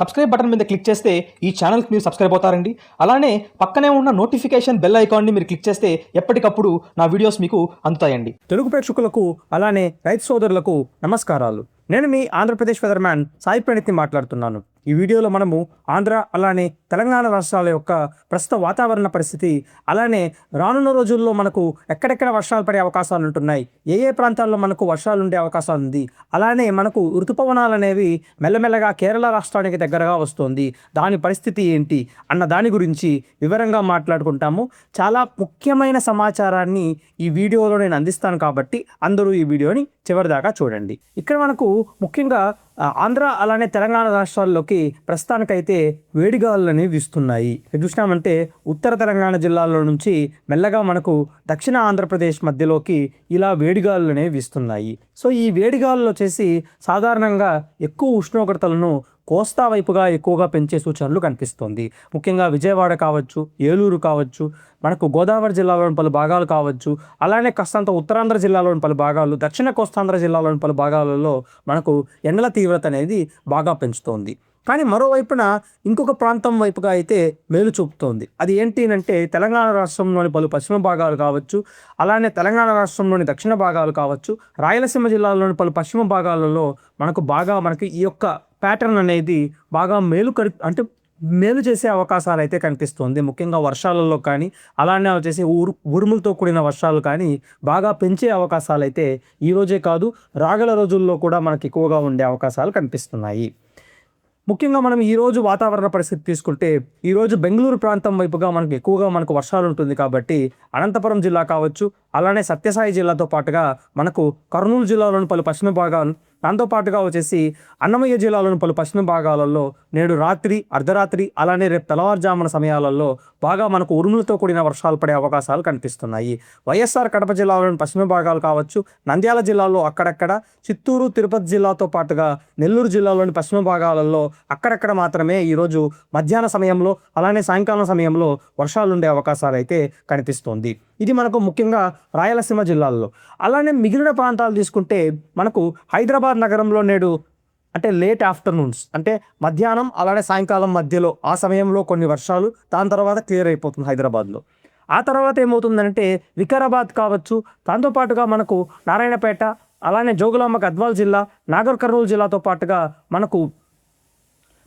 Subscribe button మీద click చేస్తే ఈ ఛానల్కి మీరు సబ్స్క్రైబ్ అవుతారండి. అలానే పక్కనే ఉన్న నోటిఫికేషన్ బెల్ ఐకాన్ని మీరు క్లిక్ చేస్తే ఎప్పటికప్పుడు నా వీడియోస్ మీకు అందుతాయండి. తెలుగు ప్రేక్షకులకు అలానే రైతు సోదరులకు నమస్కారాలు. నేను మీ ఆంధ్రప్రదేశ్ వెదర్మ్యాన్ సాయి ప్రణీత్ని మాట్లాడుతున్నాను. ఈ వీడియోలో మనము ఆంధ్ర అలానే తెలంగాణ రాష్ట్రాల యొక్క ప్రస్తుత వాతావరణ పరిస్థితి, అలానే రానున్న రోజుల్లో మనకు ఎక్కడెక్కడ వర్షాలు పడే అవకాశాలు ఉంటున్నాయి, ఏ ఏ ప్రాంతాల్లో మనకు వర్షాలు ఉండే అవకాశాలు ఉంది, అలానే మనకు ఋతుపవనాలు అనేవి మెల్లమెల్లగా కేరళ రాష్ట్రానికి దగ్గరగా వస్తుంది, దాని పరిస్థితి ఏంటి అన్న దాని గురించి వివరంగా మాట్లాడుకుంటాము. చాలా ముఖ్యమైన సమాచారాన్ని ఈ వీడియోలో నేను అందిస్తాను కాబట్టి అందరూ ఈ వీడియోని చివరిదాకా చూడండి. ఇక్కడ మనకు ముఖ్యంగా ఆంధ్ర అలానే తెలంగాణ రాష్ట్రాల్లోకి ప్రస్తుతానికైతే వేడిగాలులు అనేవి వీస్తున్నాయి. చూసినామంటే ఉత్తర తెలంగాణ జిల్లాలో నుంచి మెల్లగా మనకు దక్షిణ ఆంధ్రప్రదేశ్ మధ్యలోకి ఇలా వేడిగాలులు అనేవి వీస్తున్నాయి. సో ఈ వేడిగాలులు వచ్చేసి సాధారణంగా ఎక్కువ ఉష్ణోగ్రతలను కోస్తా వైపుగా ఎక్కువగా పెంచే సూచనలు కనిపిస్తుంది. ముఖ్యంగా విజయవాడ కావచ్చు, ఏలూరు కావచ్చు, మనకు గోదావరి జిల్లాలోని పలు భాగాలు కావచ్చు, అలానే కాస్తంత ఉత్తరాంధ్ర జిల్లాలోని పలు భాగాలు, దక్షిణ కోస్తాంధ్ర జిల్లాలోని పలు భాగాలలో మనకు ఎండల తీవ్రత అనేది బాగా పెంచుతోంది. కానీ మరోవైపున ఇంకొక ప్రాంతం వైపుగా అయితే మేలు చూపుతోంది. అది ఏంటి అంటే తెలంగాణ రాష్ట్రంలోని పలు పశ్చిమ భాగాలు కావచ్చు, అలానే తెలంగాణ రాష్ట్రంలోని దక్షిణ భాగాలు కావచ్చు, రాయలసీమ జిల్లాలోని పలు పశ్చిమ భాగాలలో మనకి ఈ యొక్క ప్యాటర్న్ అనేది బాగా మేలు చేసే అవకాశాలు అయితే కనిపిస్తుంది. ముఖ్యంగా వర్షాలలో కానీ, అలానే వచ్చేసి ఉరుములతో కూడిన వర్షాలు కానీ బాగా పెంచే అవకాశాలు అయితే ఈరోజే కాదు రాగల రోజుల్లో కూడా మనకి ఎక్కువగా ఉండే అవకాశాలు కనిపిస్తున్నాయి. ముఖ్యంగా మనం ఈరోజు వాతావరణ పరిస్థితి తీసుకుంటే, ఈరోజు బెంగళూరు ప్రాంతం వైపుగా ఎక్కువగా వర్షాలు ఉంటుంది కాబట్టి అనంతపురం జిల్లా కావచ్చు, అలానే సత్యసాయి జిల్లాతో పాటుగా మనకు కర్నూలు జిల్లాలోని పలు పశ్చిమ భాగాలు, దాంతోపాటుగా వచ్చేసి అన్నమయ్య జిల్లాలోని పలు పశ్చిమ భాగాలలో నేడు రాత్రి, అర్ధరాత్రి, అలానే రేపు తెల్లవారుజామున సమయాలలో బాగా మనకు ఉరుములతో కూడిన వర్షాలు పడే అవకాశాలు కనిపిస్తున్నాయి. వైఎస్ఆర్ కడప జిల్లాలోని పశ్చిమ భాగాలు కావచ్చు, నంద్యాల జిల్లాలో అక్కడక్కడ, చిత్తూరు, తిరుపతి జిల్లాతో పాటుగా నెల్లూరు జిల్లాలోని పశ్చిమ భాగాలలో అక్కడక్కడ మాత్రమే ఈరోజు మధ్యాహ్న సమయంలో, అలానే సాయంకాలం సమయంలో వర్షాలు ఉండే అవకాశాలు అయితే కనిపిస్తుంది. ఇది మనకు ముఖ్యంగా రాయలసీమ జిల్లాల్లో. అలానే మిగిలిన ప్రాంతాలు తీసుకుంటే మనకు హైదరాబాద్ నగరంలో నేడు లేట్ ఆఫ్టర్నూన్స్, మధ్యాహ్నం అలానే సాయంకాలం మధ్యలో ఆ సమయంలో కొన్ని వర్షాలు, దాని తర్వాత క్లియర్ అయిపోతుంది హైదరాబాద్లో. ఆ తర్వాత ఏమవుతుందంటే వికారాబాద్ కావచ్చు, దాంతోపాటుగా మనకు నారాయణపేట, అలానే జోగులాంబ గద్వాల్ జిల్లా, నాగర్ కర్నూలు జిల్లాతో పాటుగా మనకు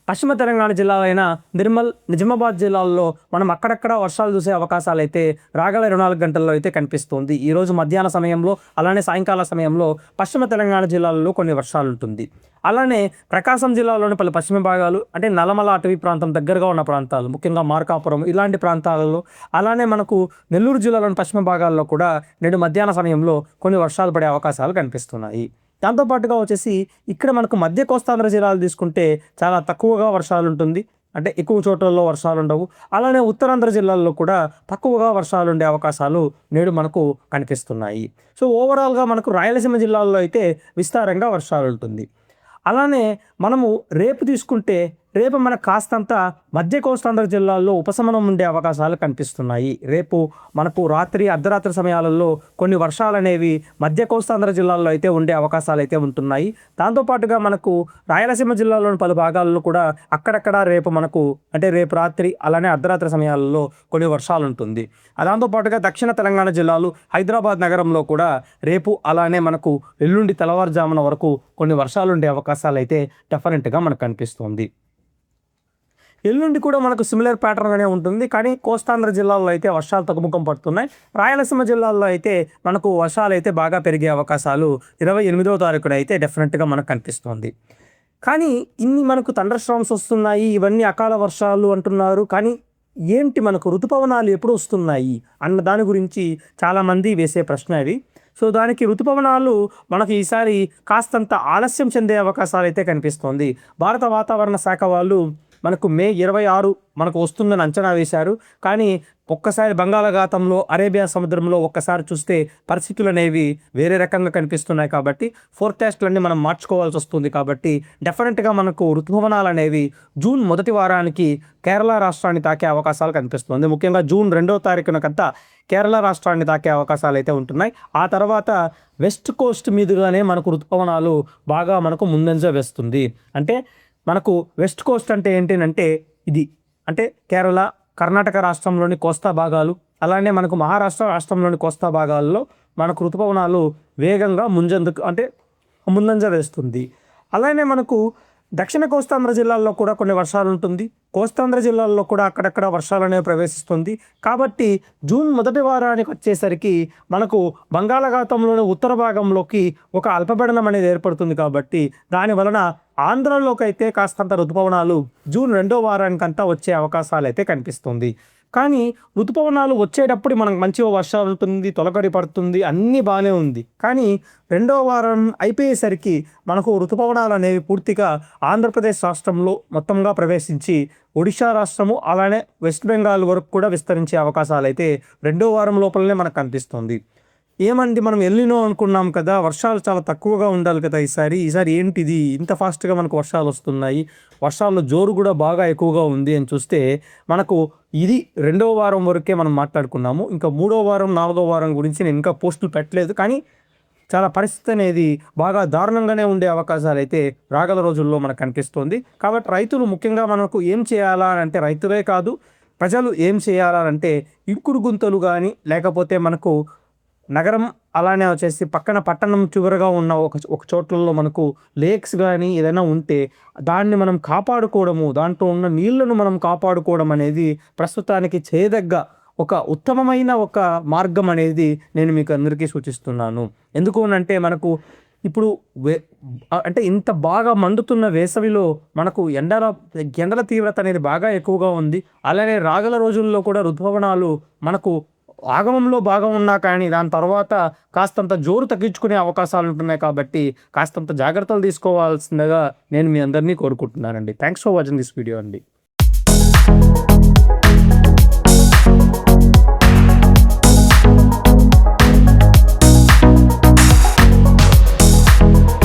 పశ్చిమ తెలంగాణ జిల్లాలైన నిర్మల్, నిజామాబాద్ జిల్లాల్లో మనం అక్కడక్కడ వర్షాలు చూసే అవకాశాలు అయితే రాగల 24 గంటల్లో అయితే కనిపిస్తుంది. ఈరోజు మధ్యాహ్న సమయంలో, అలానే సాయంకాల సమయంలో పశ్చిమ తెలంగాణ జిల్లాల్లో కొన్ని వర్షాలు ఉంటుంది. అలానే ప్రకాశం జిల్లాలోని పలు పశ్చిమ భాగాలు, నల్లమల అటవీ ప్రాంతం దగ్గరగా ఉన్న ప్రాంతాలు, ముఖ్యంగా మార్కాపురం ఇలాంటి ప్రాంతాలలో, అలానే మనకు నెల్లూరు జిల్లాలోని పశ్చిమ భాగాల్లో కూడా నేడు మధ్యాహ్న సమయంలో కొన్ని వర్షాలు పడే అవకాశాలు కనిపిస్తున్నాయి. దాంతోపాటుగా వచ్చేసి ఇక్కడ మనకు మధ్య కోస్తాంధ్ర జిల్లాలు తీసుకుంటే చాలా తక్కువగా వర్షాలు ఉంటుంది, ఎక్కువ చోట్లలో వర్షాలు ఉండవు. అలానే ఉత్తరాంధ్ర జిల్లాల్లో కూడా తక్కువగా వర్షాలు ఉండే అవకాశాలు నేడు మనకు కనిపిస్తున్నాయి. సో ఓవరాల్గా మనకు రాయలసీమ జిల్లాల్లో అయితే విస్తారంగా వర్షాలు ఉంటుంది. అలానే మనము రేపు తీసుకుంటే, రేపు మనకు కాస్తంత మధ్య కోస్తాంధ్ర జిల్లాల్లో ఉపశమనం ఉండే అవకాశాలు కనిపిస్తున్నాయి. రేపు మనకు రాత్రి, అర్ధరాత్రి సమయాలలో కొన్ని వర్షాలు అనేవి మధ్య కోస్తాంధ్ర జిల్లాల్లో అయితే ఉండే అవకాశాలు అయితే ఉంటున్నాయి. దాంతోపాటుగా మనకు రాయలసీమ జిల్లాలోని పలు భాగాల్లో కూడా అక్కడక్కడ రేపు రాత్రి, అలానే అర్ధరాత్రి సమయాలలో కొన్ని వర్షాలు ఉంటుంది. దాంతోపాటుగా దక్షిణ తెలంగాణ జిల్లాలు, హైదరాబాద్ నగరంలో కూడా రేపు, అలానే మనకు ఎల్లుండి తెల్లవారుజామున వరకు కొన్ని వర్షాలు ఉండే అవకాశాలు అయితే డెఫినెట్గా మనకు కనిపిస్తుంది. ఎల్లుండి కూడా మనకు సిమిలర్ ప్యాటర్న్గానే ఉంటుంది, కానీ కోస్తాంధ్ర జిల్లాల్లో అయితే వర్షాలు తగ్గుముఖం పడుతున్నాయి. రాయలసీమ జిల్లాల్లో అయితే మనకు వర్షాలు అయితే బాగా పెరిగే అవకాశాలు 28వ తారీఖున అయితే డెఫినెట్గా మనకు కనిపిస్తుంది. కానీ ఇన్ని మనకు థండర్ స్టార్మ్స్ వస్తున్నాయి, ఇవన్నీ అకాల వర్షాలు అంటున్నారు, కానీ ఏంటి మనకు ఋతుపవనాలు ఎప్పుడు వస్తున్నాయి అన్న దాని గురించి చాలామంది వేసే ప్రశ్న ఇది. సో దానికి ఋతుపవనాలు మనకు ఈసారి కాస్తంత ఆలస్యం చెందే అవకాశాలు అయితే కనిపిస్తుంది. భారత వాతావరణ శాఖ వాళ్ళు మనకు మే 26 మనకు వస్తుందని అంచనా వేశారు, కానీ ఒక్కసారి బంగాళాఖాతంలో, అరేబియా సముద్రంలో ఒక్కసారి చూస్తే పరిస్థితులు అనేవి వేరే రకంగా కనిపిస్తున్నాయి. కాబట్టి ఫోర్కాస్ట్లన్నీ మనం మార్చుకోవాల్సి వస్తుంది. కాబట్టి డెఫినెట్గా మనకు ఋతుపవనాలు అనేవి జూన్ మొదటి వారానికి కేరళ రాష్ట్రాన్ని తాకే అవకాశాలు కనిపిస్తుంది. ముఖ్యంగా జూన్ 2వ తారీఖునకంతా కేరళ రాష్ట్రాన్ని తాకే అవకాశాలు అయితే ఉంటున్నాయి. ఆ తర్వాత వెస్ట్ కోస్ట్ మీదుగానే మనకు ఋతుపవనాలు బాగా మనకు ముందంజ వేస్తుంది. మనకు వెస్ట్ కోస్ట్ అంటే ఏంటంటే ఇది అంటే కేరళ, కర్ణాటక రాష్ట్రంలోని కోస్తా భాగాలు, అలానే మనకు మహారాష్ట్ర రాష్ట్రంలోని కోస్తా భాగాల్లో మనకు ఋతుపవనాలు వేగంగా ముందంజ వేస్తుంది. అలానే మనకు దక్షిణ కోస్తాంధ్ర జిల్లాల్లో కూడా కొన్ని వర్షాలు ఉంటుంది. కోస్తాంధ్ర జిల్లాల్లో కూడా అక్కడక్కడ వర్షాలు అనేవి ప్రవేశిస్తుంది. కాబట్టి జూన్ మొదటి వారానికి వచ్చేసరికి మనకు బంగాళాఖాతంలోని ఉత్తర భాగంలోకి ఒక అల్పపీడనం అనేది ఏర్పడుతుంది. కాబట్టి దాని వలన ఆంధ్రలోకి అయితే కాస్తంత ఋతుపవనాలు జూన్ 2వ వారానికంతా వచ్చే అవకాశాలు అయితే కనిపిస్తుంది. కానీ ఋతుపవనాలు వచ్చేటప్పుడు మనకు మంచిగా వర్షాలు ఉంటుంది, తొలకరి పడుతుంది, అన్నీ బాగానే ఉంది. కానీ 2వ వారం అయిపోయేసరికి మనకు ఋతుపవనాలు అనేవి పూర్తిగా ఆంధ్రప్రదేశ్ రాష్ట్రంలో మొత్తంగా ప్రవేశించి ఒడిశా రాష్ట్రము అలానే వెస్ట్ బెంగాల్ వరకు కూడా విస్తరించే అవకాశాలు అయితే 2వ వారం లోపలనే మనకు కనిపిస్తుంది. ఏమండి మనం ఎల్లినో అనుకున్నాం కదా, వర్షాలు చాలా తక్కువగా ఉండాలి కదా ఈసారి ఏంటిది ఇంత ఫాస్ట్గా మనకు వర్షాలు వస్తున్నాయి, వర్షాల జోరు కూడా బాగా ఎక్కువగా ఉంది అని చూస్తే మనకు ఇది 2వ వారం వరకే మనం మాట్లాడుకున్నాము. ఇంకా 3వ వారం 4వ వారం గురించి నేను ఇంకా పోస్టులు పెట్టలేదు. కానీ చాలా పరిస్థితి అనేది బాగా దారుణంగానే ఉండే అవకాశాలు అయితే రాగల రోజుల్లో మనకు కనిపిస్తుంది. కాబట్టి రైతులు ముఖ్యంగా మనకు ఏం చేయాలా అంటే, రైతులే కాదు ప్రజలు ఏం చేయాలా అంటే, ఇంకుడు గుంతలు కానీ లేకపోతే మనకు నగరం అలానే వచ్చేసి పక్కన పట్టణం చివరగా ఉన్న ఒక చోట్లలో మనకు లేక్స్ కానీ ఏదైనా ఉంటే దాన్ని మనం కాపాడుకోవడము, దాంట్లో ఉన్న నీళ్లను మనం కాపాడుకోవడం అనేది ప్రస్తుతానికి చేయదగ్గ ఒక ఉత్తమమైన ఒక మార్గం అనేది నేను మీకు అందరికీ సూచిస్తున్నాను. ఎందుకు అంటే మనకు ఇప్పుడు అంటే ఇంత బాగా మండుతున్న వేసవిలో మనకు ఎండల తీవ్రత అనేది బాగా ఎక్కువగా ఉంది. అలానే రాగల రోజుల్లో కూడా ఋతుపవనాలు మనకు ఆగమంలో భాగం ఉన్నా కానీ దాని తర్వాత కాస్తంత జోరు తగ్గించుకునే అవకాశాలు ఉంటున్నాయి. కాబట్టి కాస్తంత జాగ్రత్తలు తీసుకోవాల్సిందిగా నేను మీ అందరినీ కోరుకుంటున్నానండి. Thanks for watching this video అండి.